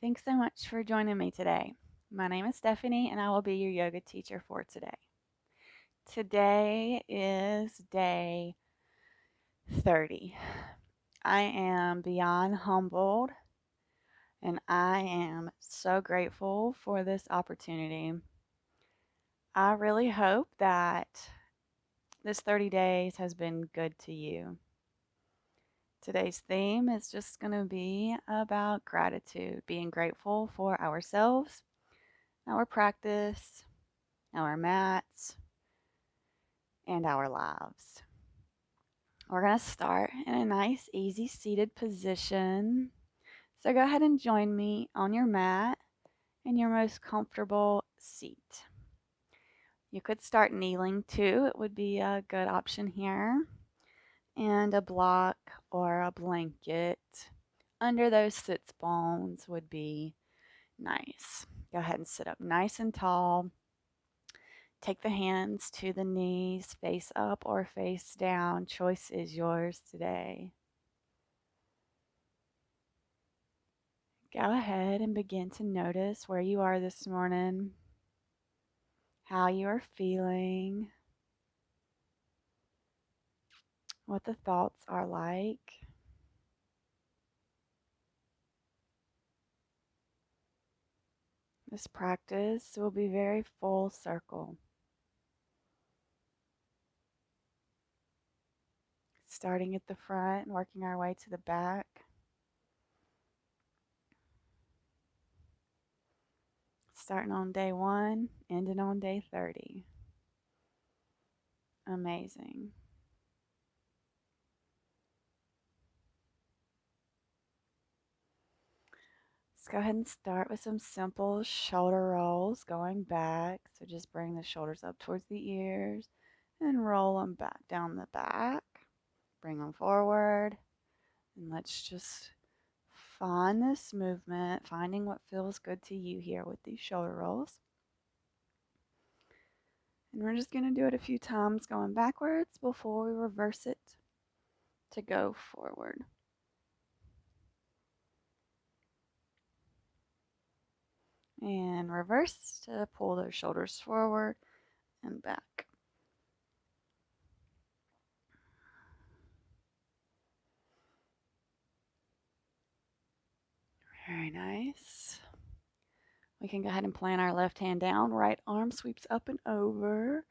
Thanks so much for joining me today. My name is Stephanie, and I will be your yoga teacher for today. Today is day 30. I am beyond humbled, and I am so grateful for this opportunity. I really hope that this 30 days has been good to you. Today's theme is just going to be about gratitude, being grateful for ourselves, our practice, our mats, and our lives. We're going to start in a nice, easy seated position. So go ahead and join me on your mat in your most comfortable seat. You could start kneeling too, it would be a good option here. And a block or a blanket under those sits bones would be nice. Go ahead and sit up nice and tall. Take the hands to the knees, face up or face down. Choice is yours today. Go ahead and begin to notice where you are this morning, how you are feeling, what the thoughts are like. This practice will be very full circle. Starting at the front and working our way to the back. Starting on day 1, ending on day 30. Amazing. Let's go ahead and start with some simple shoulder rolls going back. So just bring the shoulders up towards the ears and roll them back down the back. Bring them forward. And let's just find this movement, finding what feels good to you here with these shoulder rolls. And we're just going to do it a few times going backwards before we reverse it to go forward. And reverse to pull those shoulders forward and back. Very nice. We can go ahead and plant our left hand down. Right arm sweeps up and over.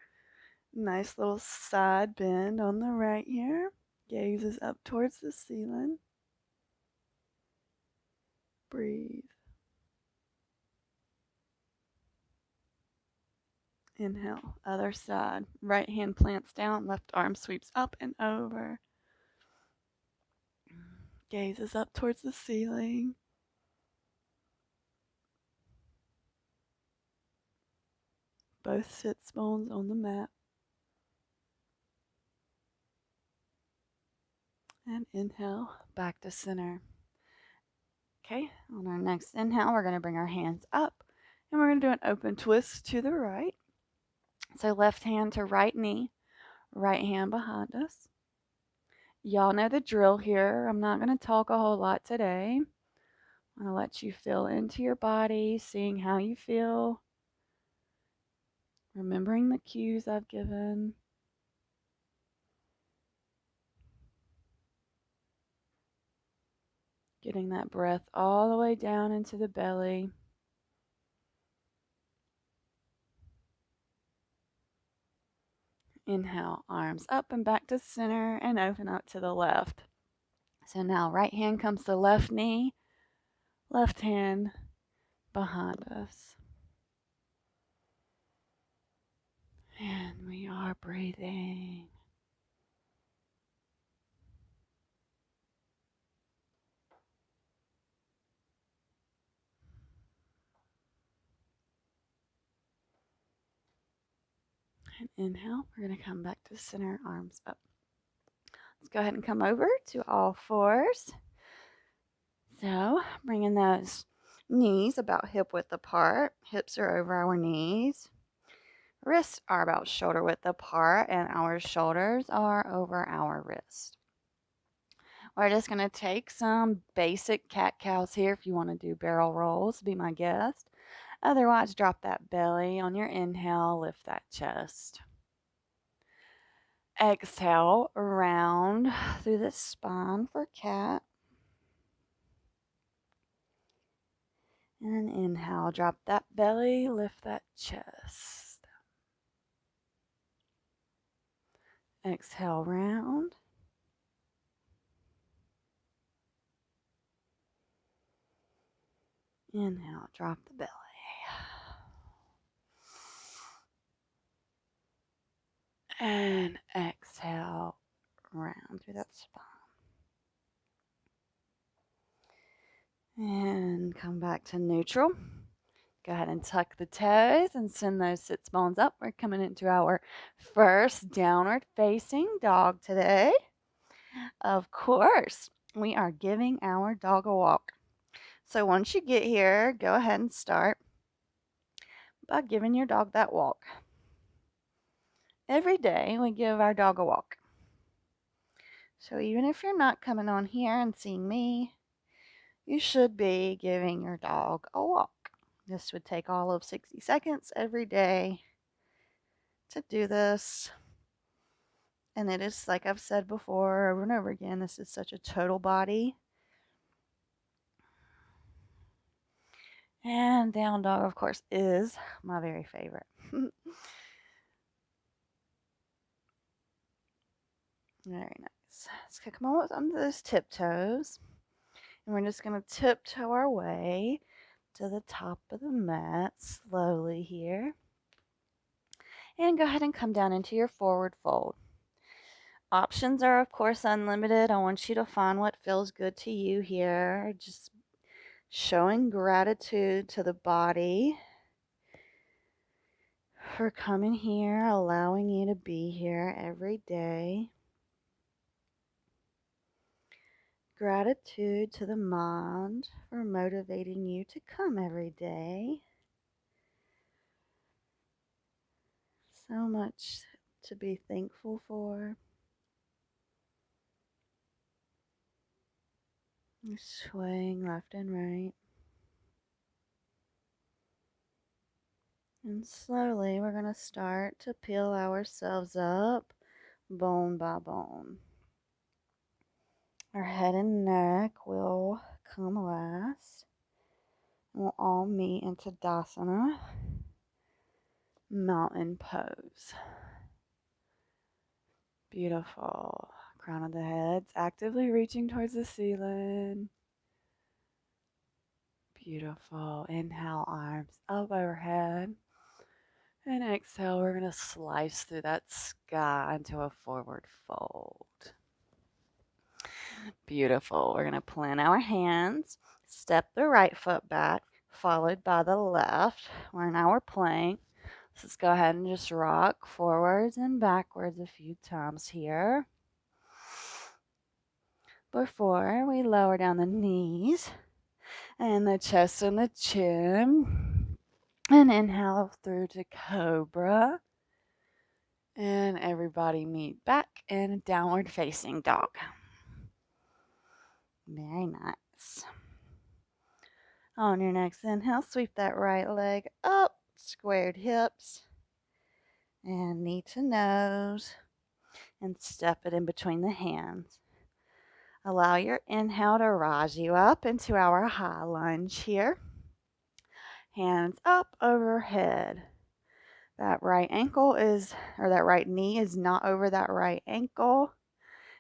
Nice little side bend on the right here. Gaze is up towards the ceiling. Breathe. Inhale. Other side. Right hand plants down. Left arm sweeps up and over. Gaze is up towards the ceiling. Both sits bones on the mat. And inhale, back to center. Okay, on our next inhale, we're going to bring our hands up and we're going to do an open twist to the right. So left hand to right knee, right hand behind us. Y'all know the drill here. I'm not going to talk a whole lot today. I'm going to let you feel into your body, seeing how you feel, remembering the cues I've given. Getting that breath all the way down into the belly. Inhale, arms up and back to center and open up to the left. So now right hand comes to left knee, left hand behind us. And we are breathing. And inhale, we're going to come back to center, arms up. Let's go ahead and come over to all fours. So bringing those knees about hip width apart. Hips are over our knees. Wrists are about shoulder width apart, and our shoulders are over our wrists. We're just going to take some basic cat-cows here. If you want to do barrel rolls, be my guest. Otherwise, drop that belly on your inhale, lift that chest. Exhale, round through the spine for cat. And inhale, drop that belly, lift that chest. Exhale, round. Inhale, drop the belly. And exhale, round through that spine. And come back to neutral. Go ahead and tuck the toes and send those sits bones up. We're coming into our first downward facing dog today. Of course, we are giving our dog a walk. So once you get here, go ahead and start by giving your dog that walk. Every day we give our dog a walk. So even if you're not coming on here and seeing me, you should be giving your dog a walk. This would take all of 60 seconds every day to do this. And it is, like I've said before, over and over again, this is such a total body. And down dog, of course, is my very favorite. Very nice. Let's kick them all under those tiptoes. And we're just going to tiptoe our way to the top of the mat slowly here. And go ahead and come down into your forward fold. Options are, of course, unlimited. I want you to find what feels good to you here. Just showing gratitude to the body for coming here, allowing you to be here every day. Gratitude to the mind for motivating you to come every day. So much to be thankful for. Swaying left and right. And slowly we're going to start to peel ourselves up bone by bone. Our head and neck will come last. We'll all meet into Dasana, mountain pose. Beautiful. Crown of the head's actively reaching towards the ceiling. Beautiful. Inhale, arms up overhead. And exhale, we're going to slice through that sky into a forward fold. Beautiful. We're going to plant our hands, step the right foot back, followed by the left. We're in our plank. Let's go ahead and just rock forwards and backwards a few times here before we lower down the knees and the chest and the chin. And inhale through to cobra. And everybody meet back in downward facing dog. Very nice. On your next inhale, sweep that right leg up, squared hips, and knee to nose, and step it in between the hands. Allow your inhale to rise you up into our high lunge here. Hands up overhead. That right knee is not over that right ankle.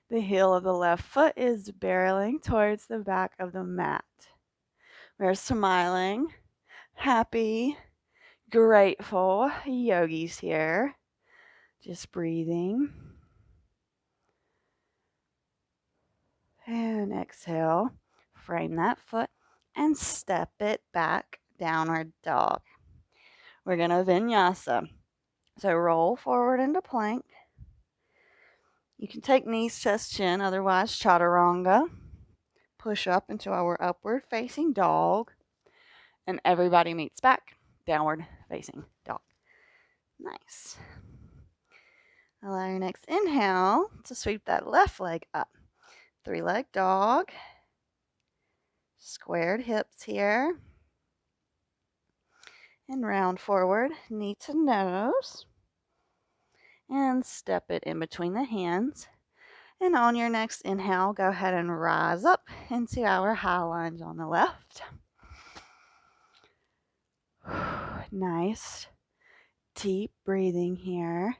The heel of the left foot is barreling towards the back of the mat. We're smiling, happy, grateful yogis here. Just breathing. And exhale. Frame that foot and step it back, downward dog. We're going to vinyasa. So roll forward into plank. You can take knees, chest, chin, otherwise chaturanga. Push up into our upward facing dog. And everybody meets back, downward facing dog. Nice. Allow your next inhale to sweep that left leg up. three-leg dog. Squared hips here. And round forward, knee to nose. And step it in between the hands. And on your next inhale, go ahead and rise up into our high lunge on the left. Nice, deep breathing here.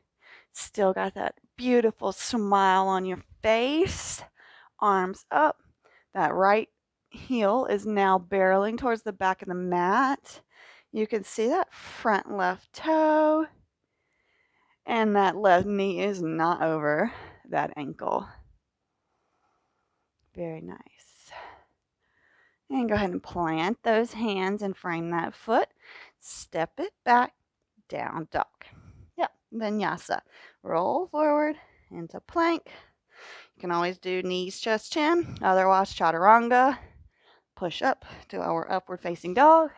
Still got that beautiful smile on your face. Arms up. That right heel is now barreling towards the back of the mat. You can see that front left toe. And that left knee is not over that ankle. Very nice. And go ahead and plant those hands and frame that foot. Step it back, down dog. Yep, vinyasa. Roll forward into plank. You can always do knees, chest, chin. Otherwise, chaturanga. Push up to our upward facing dog.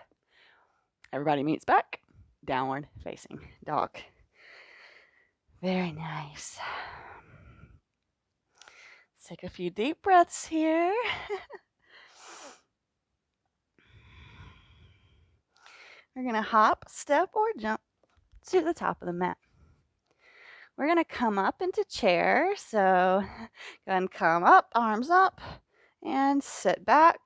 Everybody meets back. Downward facing dog. Very nice. Let's take a few deep breaths here. We're going to hop, step, or jump to the top of the mat. We're going to come up into chair. So go ahead and come up, arms up, and sit back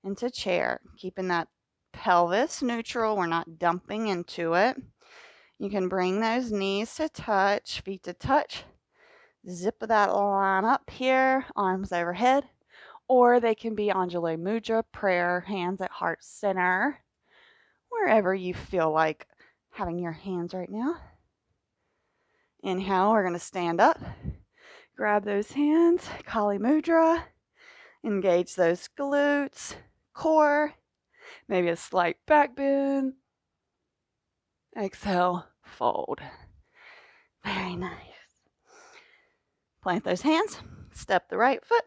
into chair. Keeping that pelvis neutral. We're not dumping into it. You can bring those knees to touch, feet to touch. Zip that line up here, arms overhead. Or they can be Anjali Mudra, prayer, hands at heart center. Wherever you feel like having your hands right now. Inhale, we're going to stand up. Grab those hands, Kali Mudra. Engage those glutes, core, maybe a slight back bend. Exhale, fold. Very nice. Plant those hands, step the right foot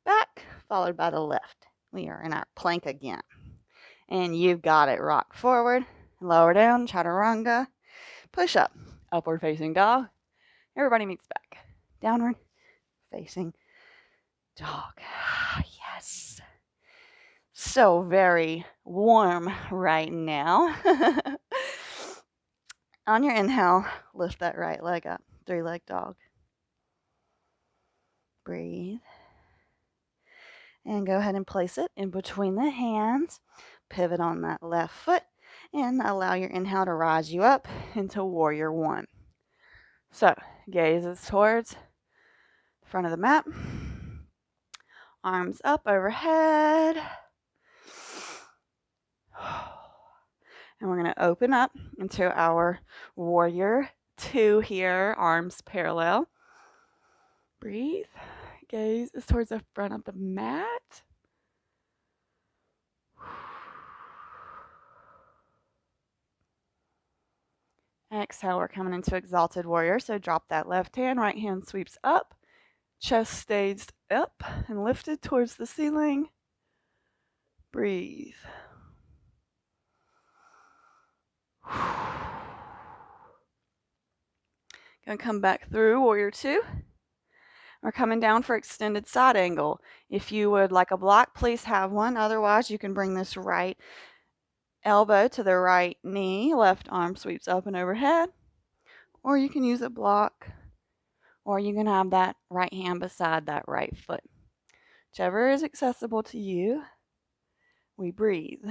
back, followed by the left. We are in our plank again. And you've got it. Rock forward, lower down, chaturanga, push up, upward facing dog. Everybody meets back. Downward facing dog. Yes. So very warm right now. On your inhale, lift that right leg up. Three-leg dog. Breathe. And go ahead and place it in between the hands. Pivot on that left foot. And allow your inhale to rise you up into warrior one. So, gaze is towards the front of the mat. Arms up overhead. And we're going to open up into our warrior two here, arms parallel. Breathe. Gaze is towards the front of the mat. Exhale, we're coming into exalted warrior. So drop that left hand, right hand sweeps up. Chest stays up and lifted towards the ceiling. Breathe. Gonna come back through warrior two. We're coming down for extended side angle. If you would like a block, please have one. Otherwise, you can bring this right elbow to the right knee. Left arm sweeps up and overhead. Or you can use a block. Or you can have that right hand beside that right foot. Whichever is accessible to you. We breathe.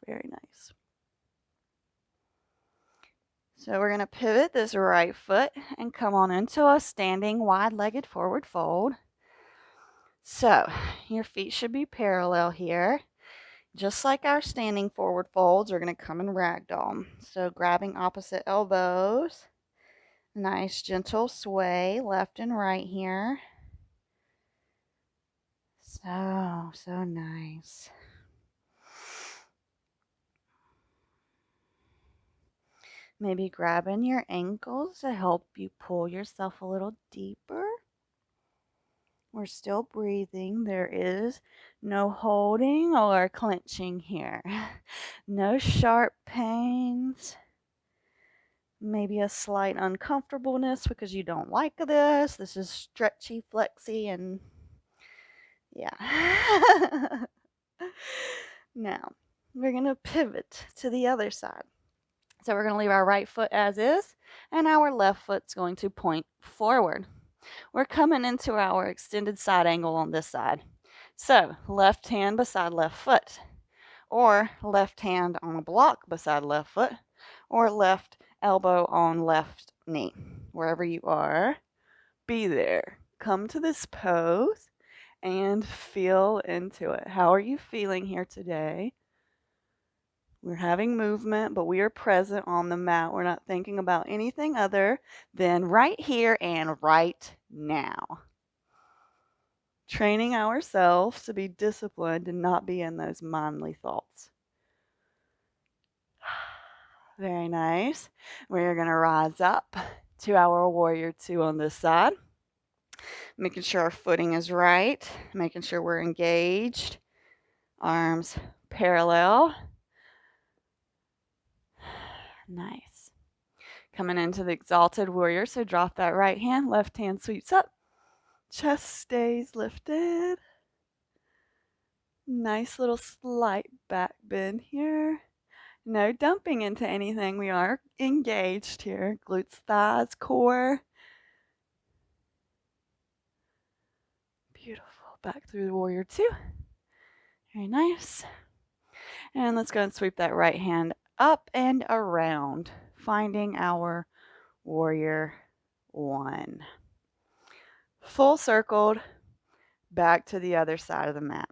Very nice. So we're going to pivot this right foot and come on into a standing wide-legged forward fold. So your feet should be parallel here. Just like our standing forward folds, we're going to come in ragdoll. So grabbing opposite elbows. Nice gentle sway left and right here. So nice. Maybe grabbing your ankles to help you pull yourself a little deeper. We're still breathing. There is no holding or clenching here. No sharp pains. maybe a slight uncomfortableness because you don't like this. This is stretchy, flexy, and yeah. Now, we're going to pivot to the other side. So we're going to leave our right foot as is, and our left foot's going to point forward. We're coming into our extended side angle on this side. So left hand beside left foot, or left hand on a block beside left foot, or left elbow on left knee. Wherever you are, be there. Come to this pose and feel into it. How are you feeling here today? We're having movement, but we are present on the mat. We're not thinking about anything other than right here and right now. Training ourselves to be disciplined and not be in those mindly thoughts. Very nice. We're going to rise up to our warrior two on this side. Making sure our footing is right, making sure we're engaged. Arms parallel. Nice. Coming into the exalted warrior, so drop that right hand, left hand sweeps up. Chest stays lifted. Nice little slight back bend here. No dumping into anything. We are engaged here. Glutes, thighs, core. Beautiful. Back through the warrior two. Very nice. And let's go and sweep that right hand up and around, finding our warrior one. Full circled back to the other side of the mat.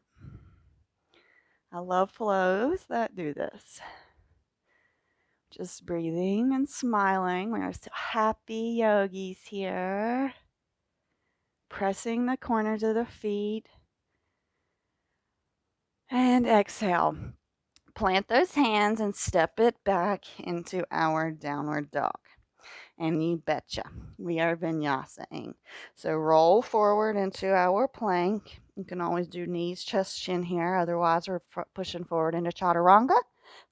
I love flows that do this. Just breathing and smiling. We are so happy yogis here. Pressing the corners of the feet. And exhale. Plant those hands and step it back into our downward dog. And you betcha, we are vinyasing. So roll forward into our plank. You can always do knees, chest, chin here. Otherwise, we're pushing forward into chaturanga,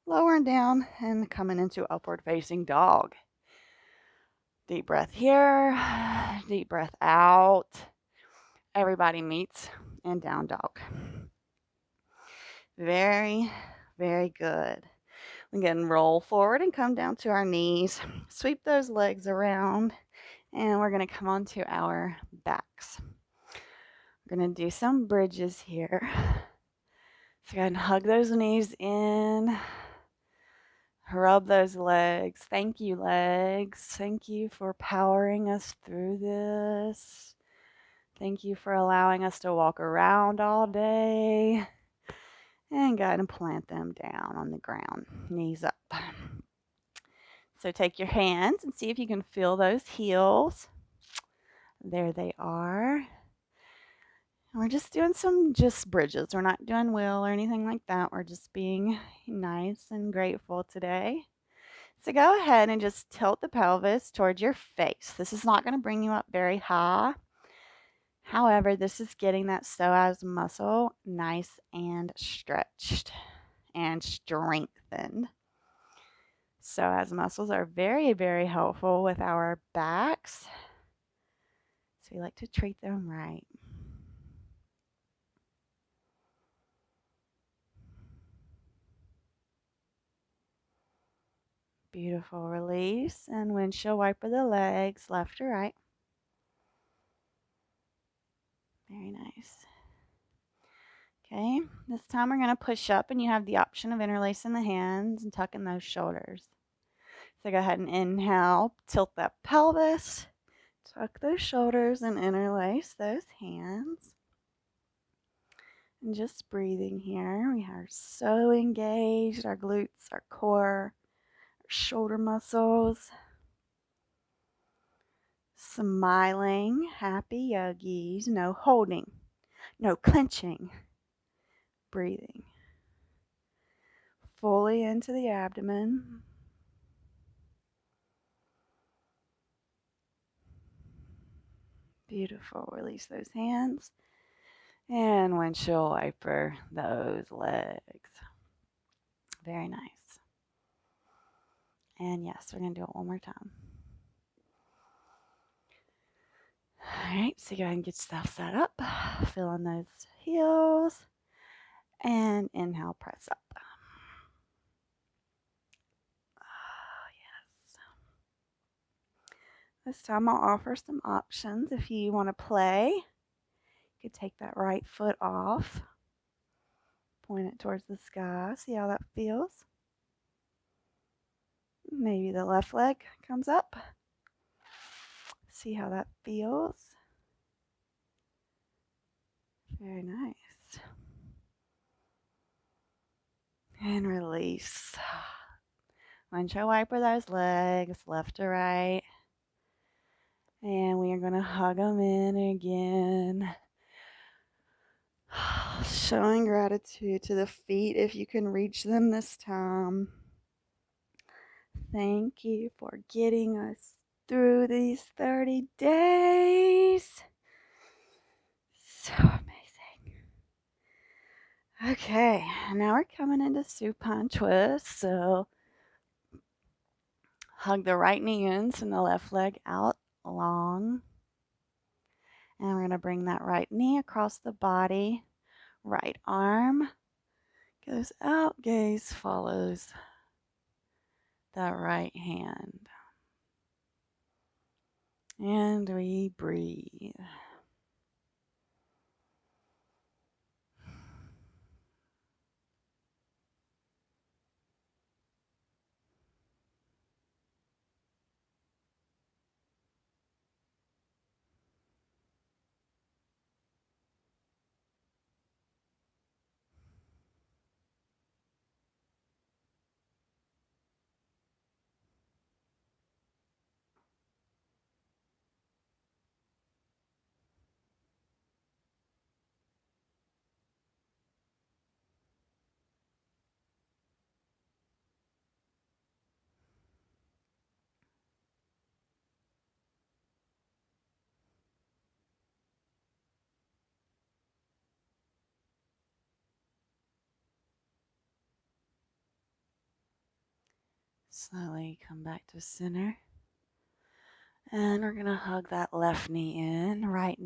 lowering down and coming into upward facing dog. Deep breath here, deep breath out. Everybody meets and down dog. Very, very good. Again, roll forward and come down to our knees. Sweep those legs around, and we're going to come onto our backs. We're going to do some bridges here. So go ahead and hug those knees in. Rub those legs. Thank you, legs. Thank you for powering us through this. Thank you for allowing us to walk around all day. And go ahead and plant them down on the ground, knees up. So take your hands and see if you can feel those heels. There they are. And we're just doing some bridges. We're not doing wheel or anything like that. We're just being nice and grateful today. So go ahead and just tilt the pelvis towards your face. This is not going to bring you up very high. However, this is getting that psoas muscle nice and stretched and strengthened. Psoas muscles are very, very helpful with our backs. So we like to treat them right. Beautiful. Release and windshield wiper the legs, left or right. Very nice. Okay, this time we're going to push up and you have the option of interlacing the hands and tucking those shoulders. So go ahead and inhale, tilt that pelvis, tuck those shoulders and interlace those hands. And just breathing here. We are so engaged, our glutes, our core, our shoulder muscles. Smiling, happy yogis, no holding, no clenching. Breathing fully into the abdomen. Beautiful. Release those hands. And windshield wiper those legs. Very nice. And yes, we're going to do it one more time. All right, so go ahead and get yourself set up. Fill in those heels. And inhale, press up. Oh, yes. This time I'll offer some options. If you want to play, you could take that right foot off. Point it towards the sky. See how that feels? Maybe the left leg comes up. See how that feels? Very nice. And release. Windshield wiper those legs, left to right. And we are going to hug them in again. Showing gratitude to the feet if you can reach them this time. Thank you for getting us through these 30 days. So amazing. Okay, now we're coming into supine twist. So hug the right knee in, send the left leg out long. And we're going to bring that right knee across the body. Right arm goes out, gaze follows that right hand. And we breathe. Slowly come back to center. And we're going to hug that left knee in. Right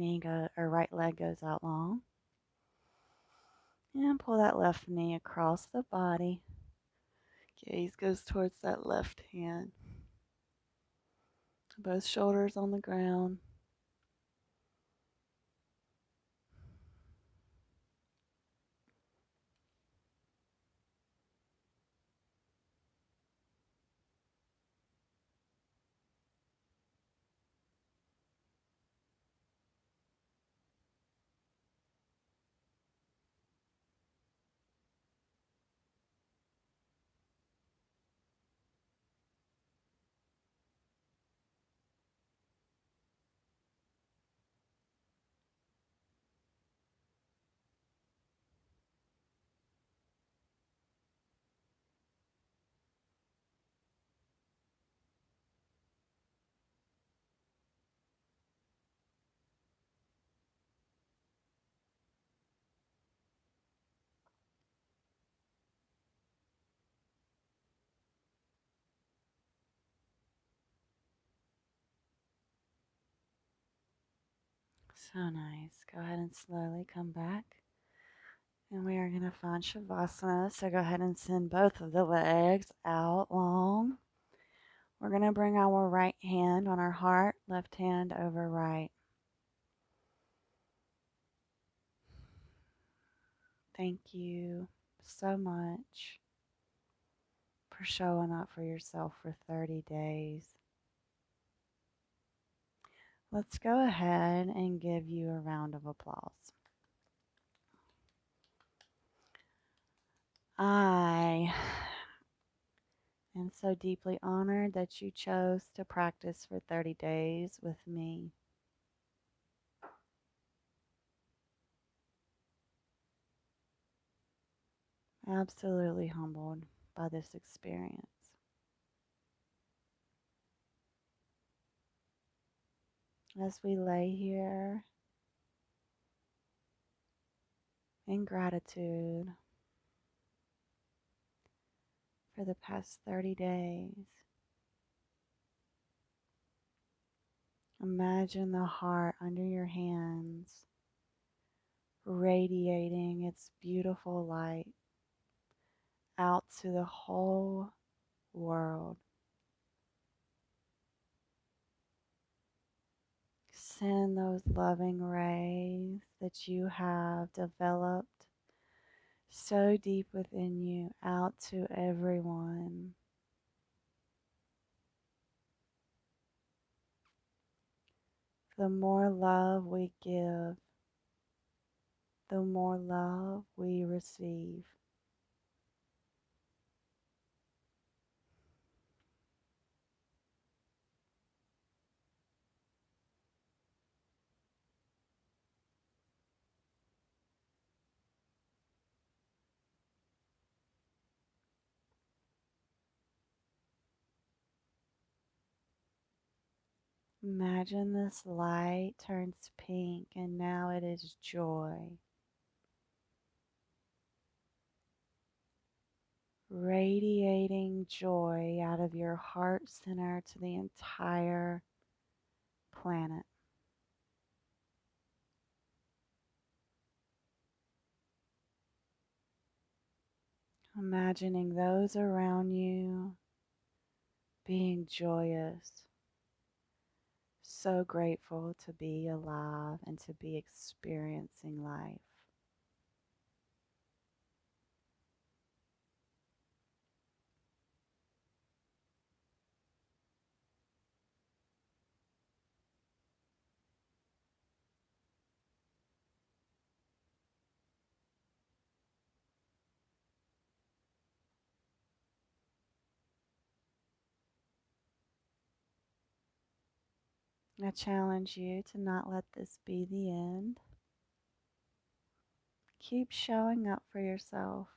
leg goes out long. And pull that left knee across the body. Gaze goes towards that left hand. Both shoulders on the ground. So nice. Go ahead and slowly come back. And we are going to find Shavasana. So go ahead and send both of the legs out long. We're going to bring our right hand on our heart, left hand over right. Thank you so much for showing up for yourself for 30 days. Let's go ahead and give you a round of applause. I am so deeply honored that you chose to practice for 30 days with me. Absolutely humbled by this experience. As we lay here in gratitude for the past 30 days, Imagine the heart under your hands radiating its beautiful light out to the whole world. Send those loving rays that you have developed so deep within you out to everyone. The more love we give, the more love we receive. Imagine this light turns pink and now it is joy, radiating joy out of your heart center to the entire planet. Imagining those around you being joyous, so grateful to be alive and to be experiencing life. I challenge you to not let this be the end. Keep showing up for yourself.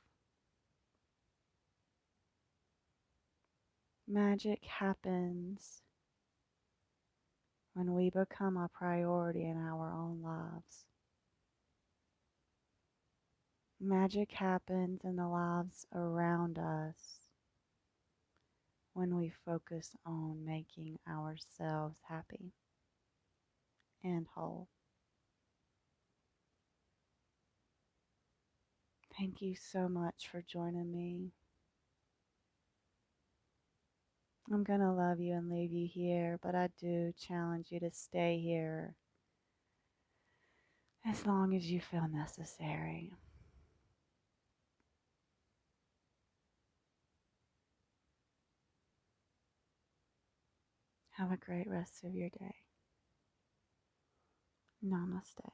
Magic happens when we become a priority in our own lives. Magic happens in the lives around us when we focus on making ourselves happy and whole. Thank you so much for joining me. I'm going to love you and leave you here, but I do challenge you to stay here as long as you feel necessary. Have a great rest of your day. Namaste.